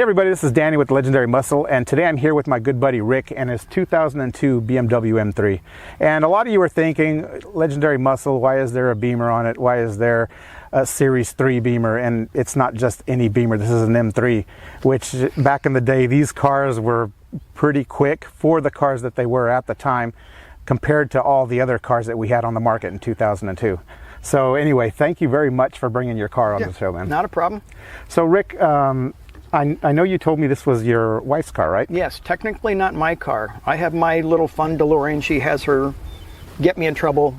Hey everybody, this is Danny with Legendary Muscle, and today I'm here with my good buddy Rick and his 2002 BMW M3. And a lot of you are thinking, Legendary Muscle, why is there a Beamer on it? Why is there a Series 3 Beamer? And it's not just any Beamer, this is an M3, which back in the day, these cars were pretty quick for the cars that they were at the time compared to all the other cars that we had on the market in 2002. So anyway, thank you very much for bringing your car on the show, man. Not a problem. So Rick, I know you told me this was your wife's car, right? Yes, technically not my car. I have my little fun DeLorean. She has her get me in trouble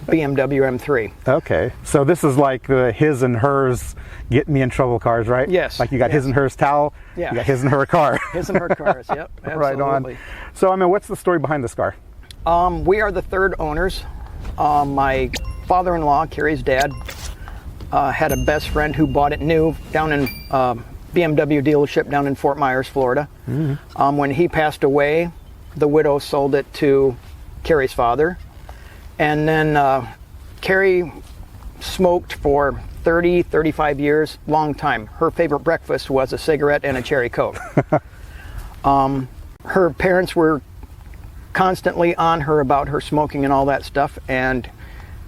BMW M3. Okay, so this is like the his and hers get me in trouble cars, right? Yes. Like you got his and hers towel, yeah. You got his and her car. His and her cars, yep, absolutely. Right on. So, I mean, what's the story behind this car? We are the third owners. My father-in-law, Keri's dad, had a best friend who bought it new down in BMW dealership down in Fort Myers, Florida. Mm-hmm. When he passed away, the widow sold it to Keri's father. And then Keri smoked for 30, 35 years, long time. Her favorite breakfast was a cigarette and a cherry Coke. Her parents were constantly on her about her smoking and all that stuff. And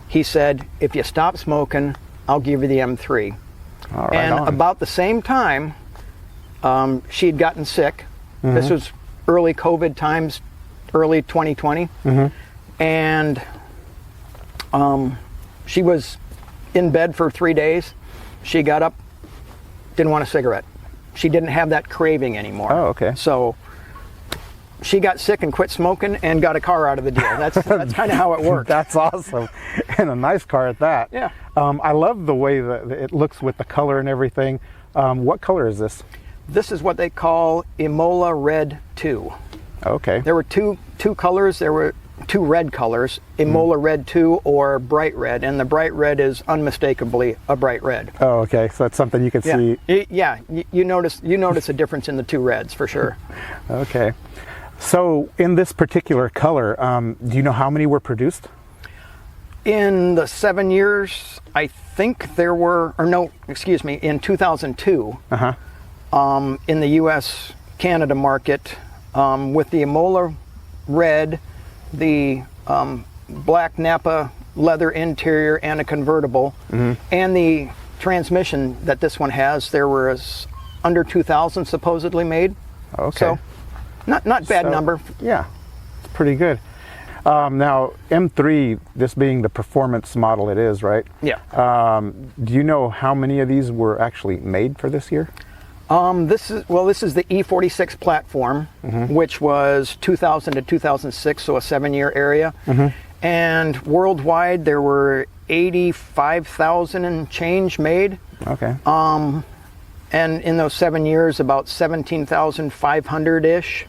he said, if you stop smoking, I'll give you the M3. About the same time, she had gotten sick. Mm-hmm. This was early COVID times, early 2020. Mm-hmm. And she was in bed for 3 days. She got up, didn't want a cigarette. She didn't have that craving anymore. Oh, okay. So she got sick and quit smoking and got a car out of the deal. That's kind of how it worked. That's awesome. And a nice car at that. Yeah. I love the way that it looks with the color and everything. What color is this? This is what they call Imola Red 2. Okay. There were two colors. There were two red colors, Imola Red 2 or bright red, and the bright red is unmistakably a bright red. Oh, okay. So it's something you can see. Yeah, you notice a difference in the two reds for sure. Okay. So in this particular color, do you know how many were produced? In the 7 years, I think there were, or no, excuse me, in 2002, in the U.S. Canada market, with the Imola Red, the black Napa leather interior and a convertible, and the transmission that this one has, there was under 2,000 supposedly made. Okay. So, not bad number. Yeah, it's pretty good. Now, M3, this being the performance model it is, right? Yeah. Do you know how many of these were actually made for this year? This is the E46 platform, which was 2000 to 2006, so a 7-year area. And worldwide, there were 85,000 and change made. Okay. And in those 7 years, about 17,500-ish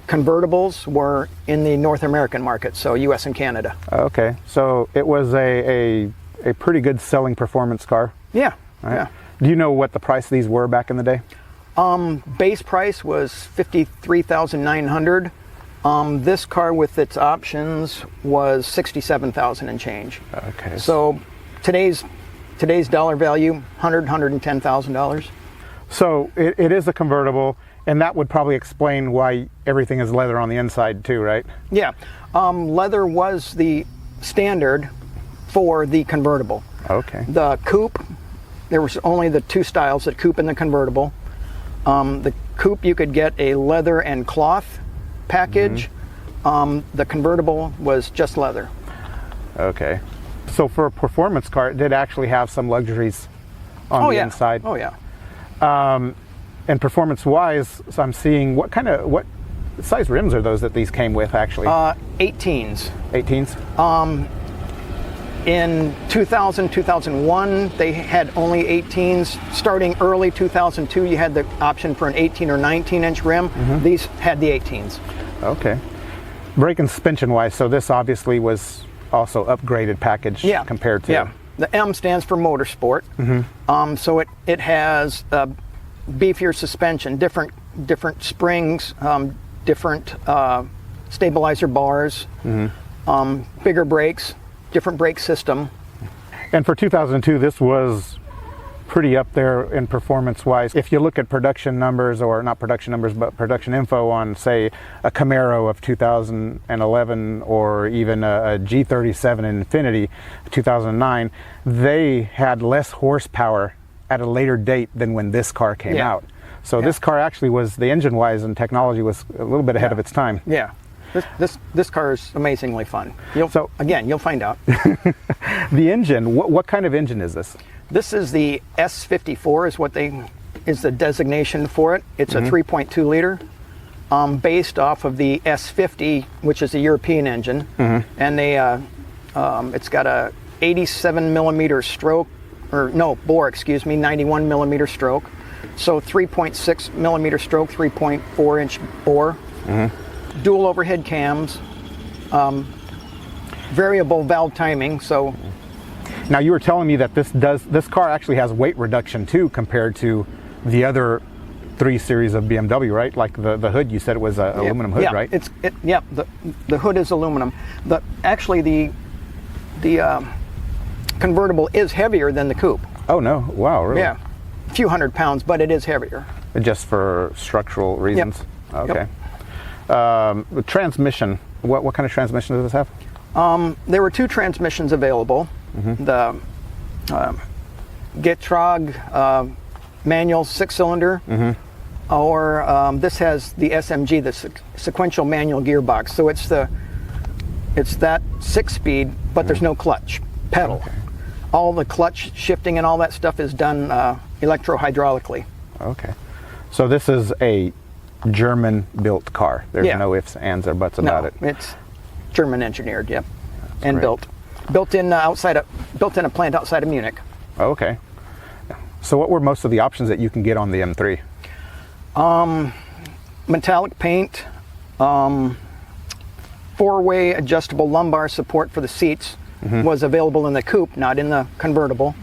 convertibles were in the North American market, so U.S. and Canada. Okay, so it was a pretty good selling performance car. Yeah, right? yeah. Do you know what the price of these were back in the day? Base price was $53,900. This car with its options was $67,000 and change. Okay. So today's dollar value, $110,000. So it is a convertible, and that would probably explain why everything is leather on the inside too, right? Yeah, leather was the standard for the convertible. Okay. The coupe, there was only the two styles, the coupe and the convertible. The coupe, you could get a leather and cloth package. The convertible was just leather. Okay. So for a performance car, it did actually have some luxuries on the inside. Oh yeah. And performance-wise, so I'm seeing what size rims are those that these came with actually? 18s. 18s? In 2000, 2001, they had only 18s. Starting early 2002, you had the option for an 18 or 19-inch rim. These had the 18s. Okay. Brake and suspension-wise, so this obviously was also upgraded package compared to... Yeah, the M stands for motorsport. So it has beefier suspension, different springs, different stabilizer bars, bigger brakes, different brake system. And for 2002, this was pretty up there in performance-wise. If you look at production numbers, or not production numbers, but production info on, say, a Camaro of 2011 or even a G37 in Infiniti 2009, they had less horsepower at a later date than when this car came out. So this car actually was, the engine-wise and technology was a little bit ahead of its time. Yeah. This car is amazingly fun. You'll find out. The engine, what kind of engine is this? This is the S54 is the designation for it. It's a 3.2 liter, based off of the S50, which is a European engine, and it's got a 87 millimeter stroke, bore, 91 millimeter stroke. So 3.6 millimeter stroke, 3.4 inch bore. Dual overhead cams, variable valve timing. So now you were telling me that this car actually has weight reduction too compared to the other 3 series of BMW, right? Like the hood, you said it was an aluminum hood, right? The hood is aluminum. The convertible is heavier than the coupe. Oh no! Wow, really? Yeah, a few hundred pounds, but it is heavier. Just for structural reasons. Yep. Okay. The transmission, what kind of transmission does this have? There were 2 transmissions available. The Getrag manual 6-cylinder, or this has the SMG, the sequential manual gearbox. So it's that 6-speed, but there's no clutch pedal. Okay. All the clutch shifting and all that stuff is done electro-hydraulically. Okay. So this is a German-built car. There's no ifs, ands, or buts about it. It's German engineered, yep, and great. built in a plant outside of Munich. Okay. So what were most of the options that you can get on the M3? Metallic paint, 4-way adjustable lumbar support for the seats was available in the coupe, not in the convertible.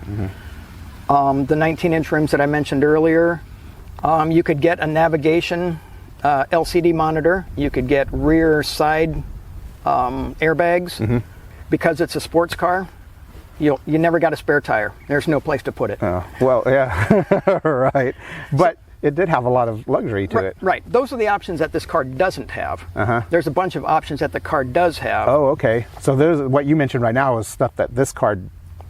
The 19-inch rims that I mentioned earlier. You could get a navigation LCD monitor. You could get rear side airbags. Because it's a sports car, you never got a spare tire. There's no place to put it. Oh, well, yeah, right. But it did have a lot of luxury to it. Right. Those are the options that this car doesn't have. There's a bunch of options that the car does have. Oh, okay. So there's what you mentioned right now is stuff that this car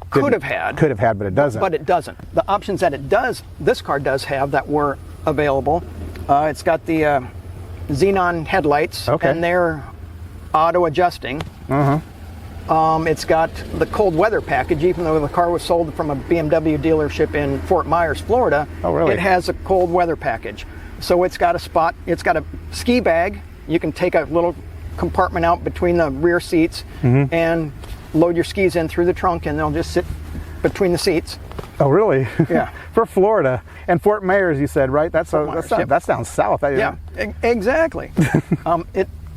could have had, but it doesn't. But it doesn't. The options that this car does have that were available. It's got the xenon headlights, and they're auto adjusting. It's got the cold weather package, even though the car was sold from a BMW dealership in Fort Myers, Florida. Oh, really? It has a cold weather package. So it's got it's got a ski bag. You can take a little compartment out between the rear seats and load your skis in through the trunk, and they'll just sit between the seats. Oh, really? Yeah. For Florida. And Fort Myers, you said, right? That's down south. Yeah, exactly.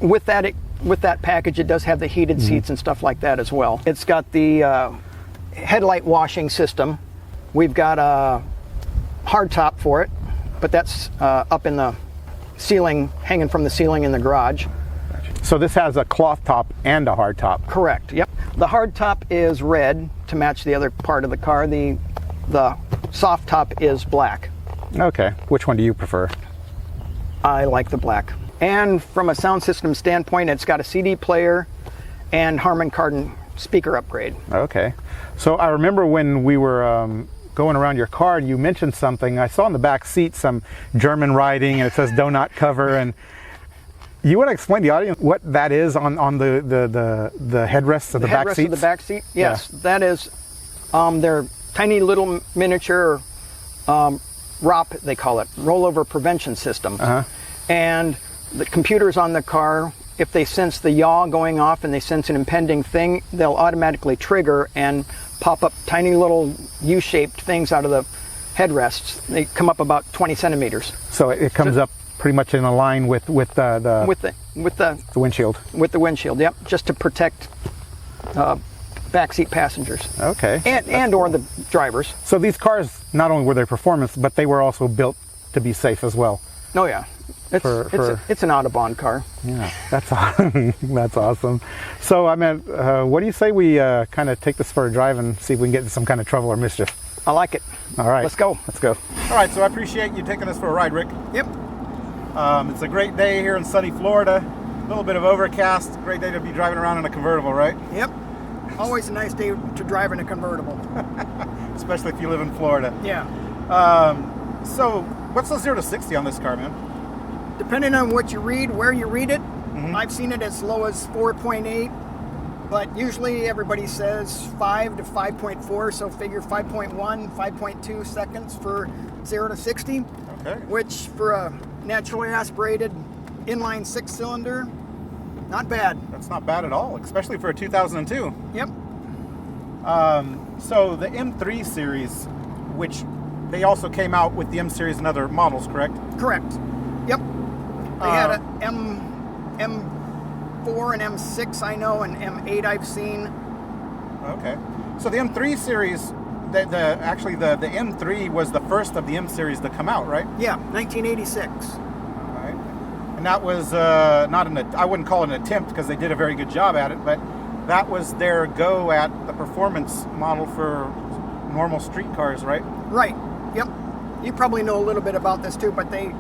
With that package, it does have the heated seats and stuff like that as well. It's got the headlight washing system. We've got a hard top for it, but that's up in the ceiling, hanging from the ceiling in the garage. So this has a cloth top and a hard top. Correct, yep. The hard top is red to match the other part of the car. The soft top is black. Okay. Which one do you prefer? I like the black. And from a sound system standpoint, it's got a CD player and Harman Kardon speaker upgrade. Okay. So I remember when we were going around your car, you mentioned something. I saw in the back seat some German writing, and it says "Do not cover." And you want to explain to the audience what that is on the headrests of the back seats? The headrest of the back seat? Yes. Yeah. That is, they're tiny little miniature ROP, they call it, rollover prevention systems. And the computers on the car, if they sense the yaw going off and they sense an impending thing, they'll automatically trigger and pop up tiny little U-shaped things out of the headrests. They come up about 20 centimeters. So it comes up pretty much in a line with the windshield. With the windshield, yep, just to protect backseat passengers. Okay. And or the drivers. So these cars, not only were they performance, but they were also built to be safe as well. Oh yeah. It's an Autobahn car. Yeah, that's awesome. That's awesome. So, I mean, what do you say we kind of take this for a drive and see if we can get in some kind of trouble or mischief? I like it. All right. Let's go. Let's go. All right, so I appreciate you taking us for a ride, Rick. Yep. It's a great day here in sunny Florida. A little bit of overcast. Great day to be driving around in a convertible, right? Yep. Always a nice day to drive in a convertible. Especially if you live in Florida. Yeah. So what's the 0 to 60 on this car, man? Depending on what you read, where you read it, I've seen it as low as 4.8, but usually everybody says 5 to 5.4, so figure 5.1, 5.2 seconds for 0 to 60, Okay. which for a naturally aspirated inline 6-cylinder, not bad. That's not bad at all, especially for a 2002. Yep. So the M3 series, which they also came out with the M series and other models, correct? Correct. Yep. They had a M4 and M6 I know, and M8 I've seen. Okay. So the M3 series, actually the M3 was the first of the M series to come out, right? Yeah, 1986. All right. And that was I wouldn't call it an attempt because they did a very good job at it, but that was their go at the performance model for normal street cars, right? Right. Yep. You probably know a little bit about this too, but they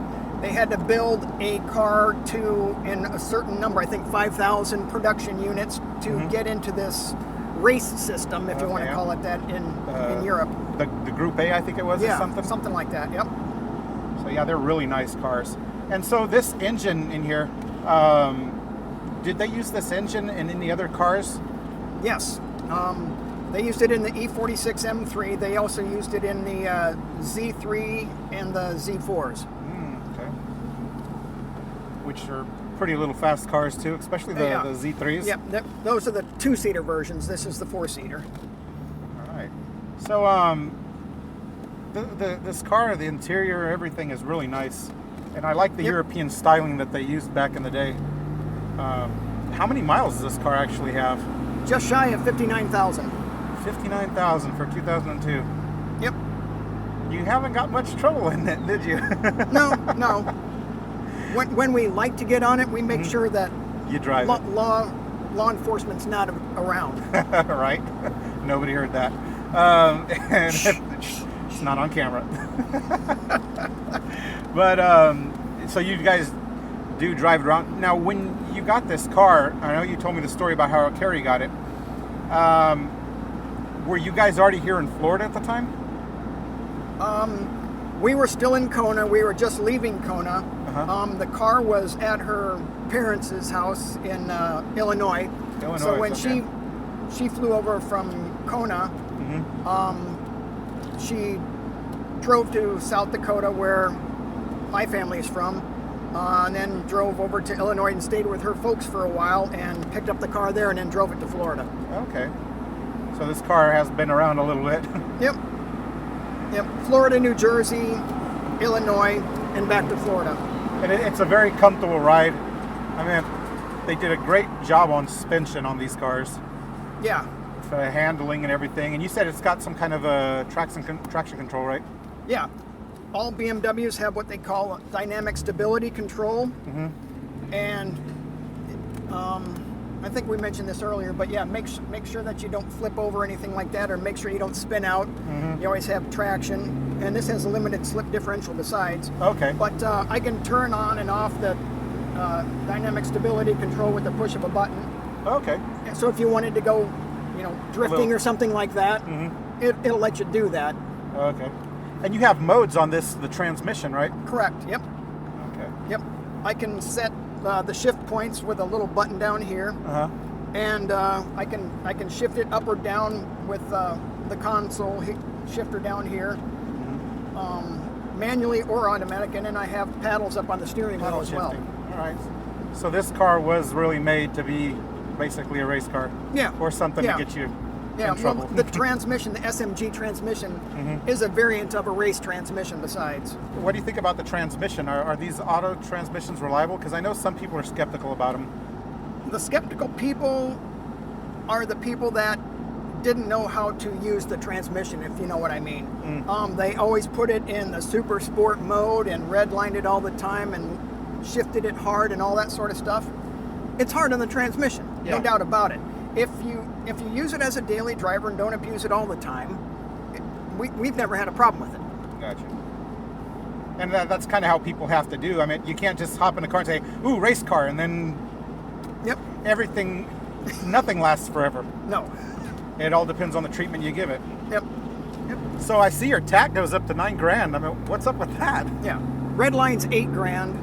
had to build a car in a certain number, I think 5,000 production units to get into this race system, if you want to call it that, in Europe. The Group A, I think it was, or something? Something like that, yep. So yeah, they're really nice cars. And so this engine in here, did they use this engine in any other cars? Yes. They used it in the E46 M3. They also used it in the Z3 and the Z4s. Okay. Which are pretty little fast cars too, especially the Z3s. Yep, those are the 2-seater versions. This is the 4-seater. All right. So this car, the interior, everything is really nice, and I like the European styling that they used back in the day. How many miles does this car actually have? Just shy of 59,000. 59,000 for 2002. Yep. You haven't got much trouble in it, did you? No. When we like to get on it, we make sure that you drive it. Law enforcement's not around. Right? Nobody heard that. And it's not on camera. But so you guys do drive it around. Now, when you got this car, I know you told me the story about how Keri got it. Were you guys already here in Florida at the time? We were still in Kona. We were just leaving Kona. The car was at her parents' house in Illinois. So when she flew over from Kona, she drove to South Dakota, where my family is from, and then drove over to Illinois and stayed with her folks for a while and picked up the car there and then drove it to Florida. Okay. So this car has been around a little bit. Yep. Florida, New Jersey, Illinois, and back to Florida. And it's a very comfortable ride. I mean, they did a great job on suspension on these cars. Yeah. The handling and everything. And you said it's got some kind of a traction control, right? Yeah. All BMWs have what they call dynamic stability control. And I think we mentioned this earlier, but yeah, make sure that you don't flip over or anything like that, or make sure you don't spin out. You always have traction, and this has a limited slip differential besides. Okay. But I can turn on and off the dynamic stability control with the push of a button. Okay. And so if you wanted to go, drifting or something like that, it'll let you do that. Okay. And you have modes on this, the transmission, right? Correct. Yep. Okay. Yep. I can set the shift points with a little button down here, and I can shift it up or down with the console shifter down here, manually or automatic, and then I have paddles up on the steering wheel as well. All right. So this car was really made to be basically a race car. Yeah. Or something to get you in trouble. Well, the transmission, the SMG transmission, is a variant of a race transmission besides. What do you think about the transmission? Are these auto transmissions reliable? Because I know some people are skeptical about them. The skeptical people are the people that didn't know how to use the transmission, if you know what I mean. They always put it in the super sport mode and redlined it all the time and shifted it hard and all that sort of stuff. It's hard on the transmission, no doubt about it. If you use it as a daily driver and don't abuse it all the time, we've never had a problem with it. Gotcha. And that's kind of how people have to do. I mean, you can't just hop in a car and say, "Ooh, race car," and then Yep. everything, nothing lasts forever. No. It all depends on the treatment you give it. Yep. Yep. So I see your TAC goes up to $9,000. I mean, what's up with that? Yeah. Red line's $8,000.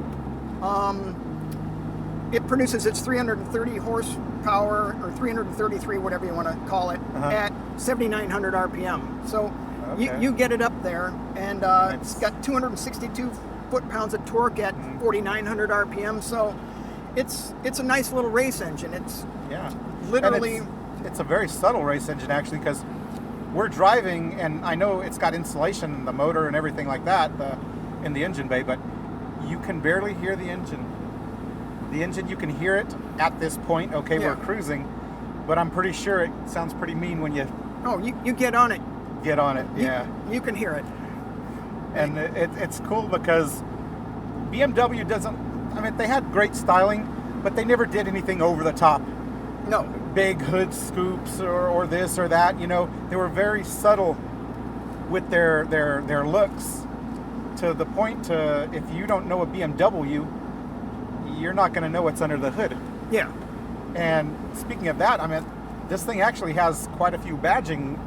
It produces its 330 horsepower or 333, whatever you want to call it, at 7,900 RPM. So you get it up there, and it's got 262 foot-pounds of torque at 4,900 RPM. So it's a nice little race engine. It's literally it's a very subtle race engine actually, because we're driving, and I know it's got insulation, the motor and everything like that in the engine bay, but you can barely hear the engine. The engine, you can hear it at this point. Okay, we're cruising, but I'm pretty sure it sounds pretty mean when you... Oh, you get on it. Get on it, yeah. You can hear it. And it's cool because BMW doesn't... I mean, they had great styling, but they never did anything over the top. No. Big hood scoops or this or that, you know. They were very subtle with their looks, to the point to, if you don't know a BMW, you're not going to know what's under the hood. Yeah. And speaking of that, I mean, this thing actually has quite a few badging,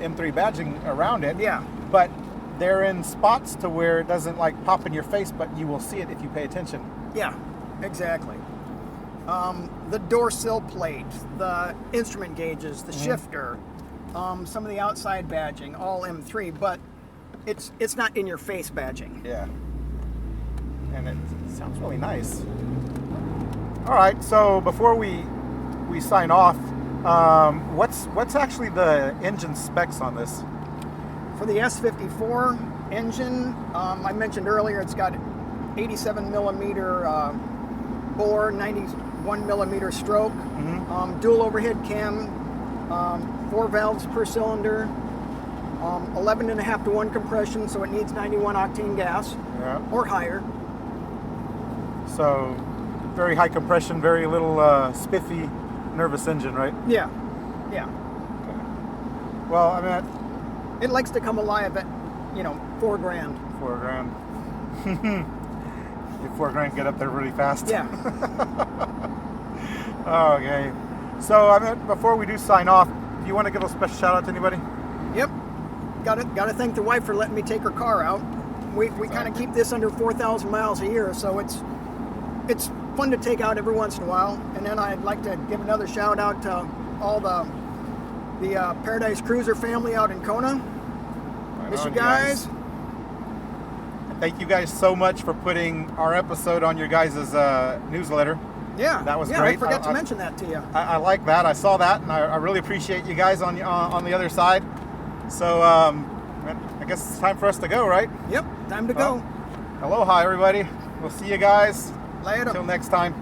M3 badging around it. Yeah. But they're in spots to where it doesn't like pop in your face, but you will see it if you pay attention. Yeah, exactly. The door sill plate, the instrument gauges, the shifter, some of the outside badging, all M3, but it's not in your face badging. Yeah. And it sounds really nice. All right, so before we sign off, what's actually the engine specs on this? For the S54 engine, I mentioned earlier, it's got 87 millimeter bore, 91 millimeter stroke, dual overhead cam, 4 valves per cylinder, 11.5 to 1 compression, so it needs 91 octane gas or higher. So very high compression, very little spiffy, nervous engine, right? Yeah, yeah. Okay. Well, I mean, it likes to come alive at, $4 grand. $4 grand. If $4 grand get up there really fast. Yeah. Okay. So, I mean, before we do sign off, do you want to give a special shout out to anybody? Yep. Got to thank the wife for letting me take her car out. We kind of keep this under 4,000 miles a year, so it's fun to take out every once in a while. And then I'd like to give another shout out to all the Paradise Cruiser family out in Kona. Miss you guys. Thank you guys so much for putting our episode on your guys' newsletter. Yeah, that was great. I forgot to mention that to you. I like that. I saw that, and I really appreciate you guys on the other side. So I guess it's time for us to go, right? Yep, time to go. Aloha, everybody. We'll see you guys. Later. Until next time.